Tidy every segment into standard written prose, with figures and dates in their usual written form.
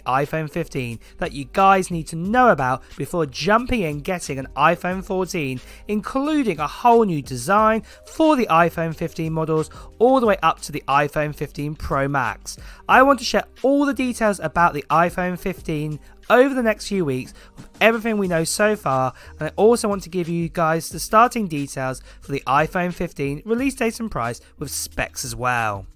iPhone 15 that you guys need to know about before jumping in getting an iPhone 14, including a whole new design for the iPhone 15 models all the way up to the iPhone 15 Pro Max. I want to share all the details about the iPhone 15 over the next few weeks of everything we know so far, and I also want to give you guys the starting details for the iPhone 15 release date and price with specs as well.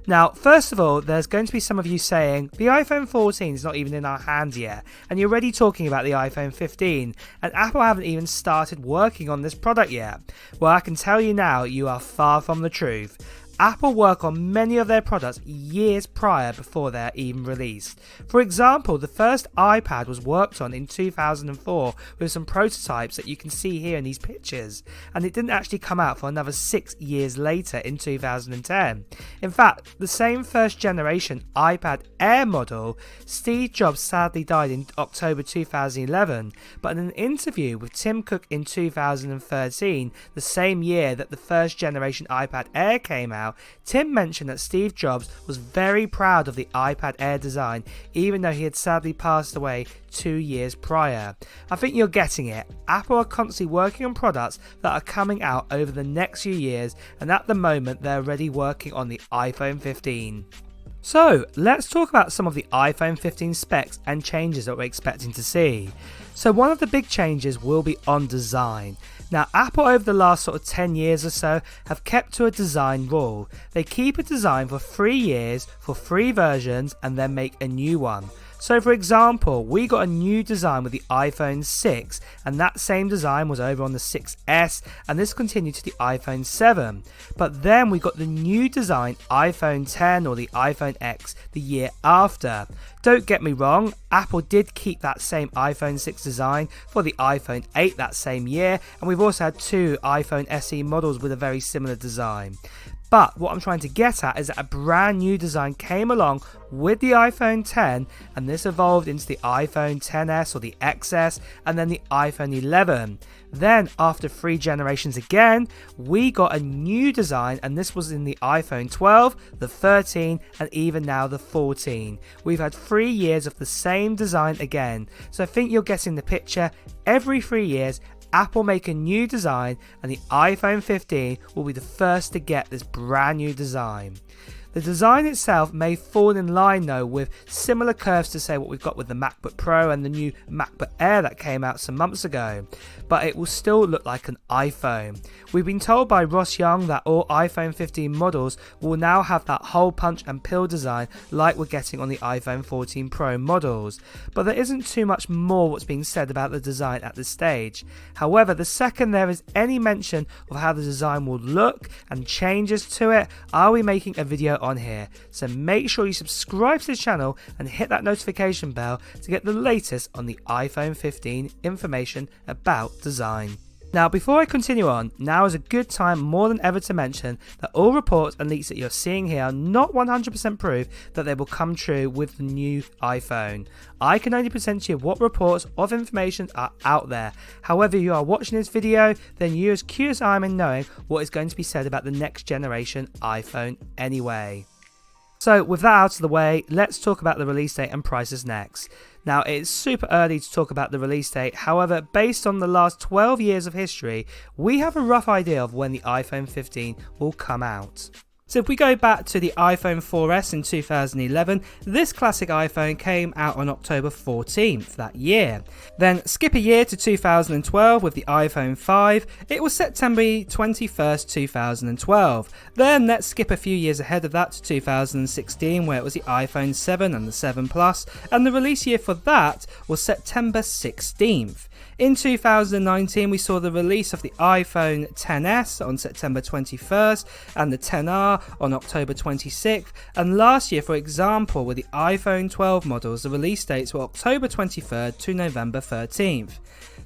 Now, first of all, there's going to be some of you saying the iPhone 14 is not even in our hands yet, and you're already talking about the iPhone 15, and Apple haven't even started working on this product yet. Well, I can tell you now, you are far from the truth. Apple work on many of their products years prior before they're even released. For example, the first iPad was worked on in 2004 with some prototypes that you can see here in these pictures, and it didn't actually come out for another 6 years later in 2010. In fact, the same first generation iPad Air model, Steve Jobs sadly died in October 2011, but in an interview with Tim Cook in 2013, the same year that the first generation iPad Air came out, Tim mentioned that Steve Jobs was very proud of the iPad Air design, even though he had sadly passed away 2 years prior. I think you're getting it. Apple are constantly working on products that are coming out over the next few years, and at the moment they're already working on the iPhone 15. So let's talk about some of the iPhone 15 specs and changes that we're expecting to see. So one of the big changes will be on design. Now, Apple over the last 10 years or so have kept to a design rule. They keep a design for 3 years for 3 versions and then make a new one. So for example, we got a new design with the iPhone 6, and that same design was over on the 6S, and this continued to the iPhone 7. But then we got the new design iPhone 10 or the iPhone X the year after. Don't get me wrong, Apple did keep that same iPhone 6 design for the iPhone 8 that same year, and we've also had 2 iPhone SE models with a very similar design. But what I'm trying to get at is that a brand new design came along with the iPhone 10, and this evolved into the iPhone XS or the XS, and then the iPhone 11. Then after 3 generations again, we got a new design, and this was in the iPhone 12, the 13, and even now the 14. We've had 3 years of the same design again, so I think you're getting the picture. Every 3 years, Apple make a new design, and the iPhone 15 will be the first to get this brand new design. The design itself may fall in line though with similar curves to say what we've got with the MacBook Pro and the new MacBook Air that came out some months ago, but it will still look like an iPhone. We've been told by Ross Young that all iPhone 15 models will now have that hole punch and pill design like we're getting on the iPhone 14 Pro models, but there isn't too much more what's being said about the design at this stage. However, the second there is any mention of how the design will look and changes to it, I'll be making a video on here, so make sure you subscribe to the channel and hit that notification bell to get the latest on the iPhone 15 information about design. Now, before I continue on, now is a good time more than ever to mention that all reports and leaks that you're seeing here are not 100% proof that they will come true with the new iPhone. I can only present to you what reports of information are out there. However, if you are watching this video, then you're as curious as I am in knowing what is going to be said about the next generation iPhone anyway. So with that out of the way, let's talk about the release date and prices next. Now, it's super early to talk about the release date, however, based on the last 12 years of history, we have a rough idea of when the iPhone 15 will come out. So if we go back to the iPhone 4S in 2011, this classic iPhone came out on October 14th that year. Then skip a year to 2012 with the iPhone 5, it was September 21st, 2012. Then let's skip a few years ahead of that to 2016 where it was the iPhone 7 and the 7 Plus, and the release year for that was September 16th. In 2019, we saw the release of the iPhone XS on September 21st and the XR on October 26th. And last year, for example, with the iPhone 12 models, the release dates were October 23rd to November 13th.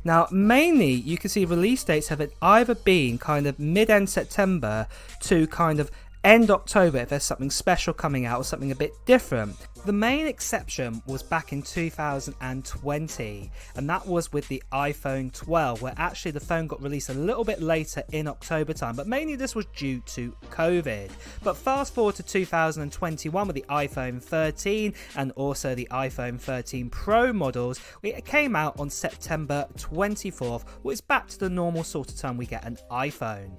Now, mainly, you can see release dates have either been kind of mid-end September to kind of end October if there's something special coming out or something a bit different. The main exception was back in 2020, and that was with the iPhone 12, where actually the phone got released a little bit later in October time, but mainly this was due to COVID. But fast forward to 2021 with the iPhone 13 and also the iPhone 13 Pro models, it came out on September 24th, which is back to the normal sort of time we get an iPhone.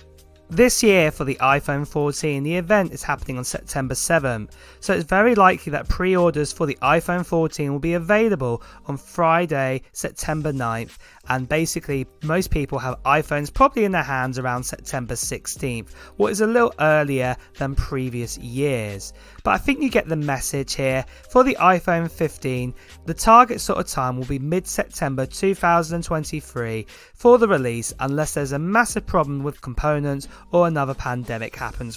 This year for the iPhone 14, the event is happening on September 7th, so it's very likely that pre-orders for the iPhone 14 will be available on Friday, September 9th, and basically most people have iPhones probably in their hands around September 16th, what is a little earlier than previous years. But I think you get the message here. For the iPhone 15, the target sort of time will be mid-September 2023 for the release, unless there's a massive problem with components or another pandemic happens.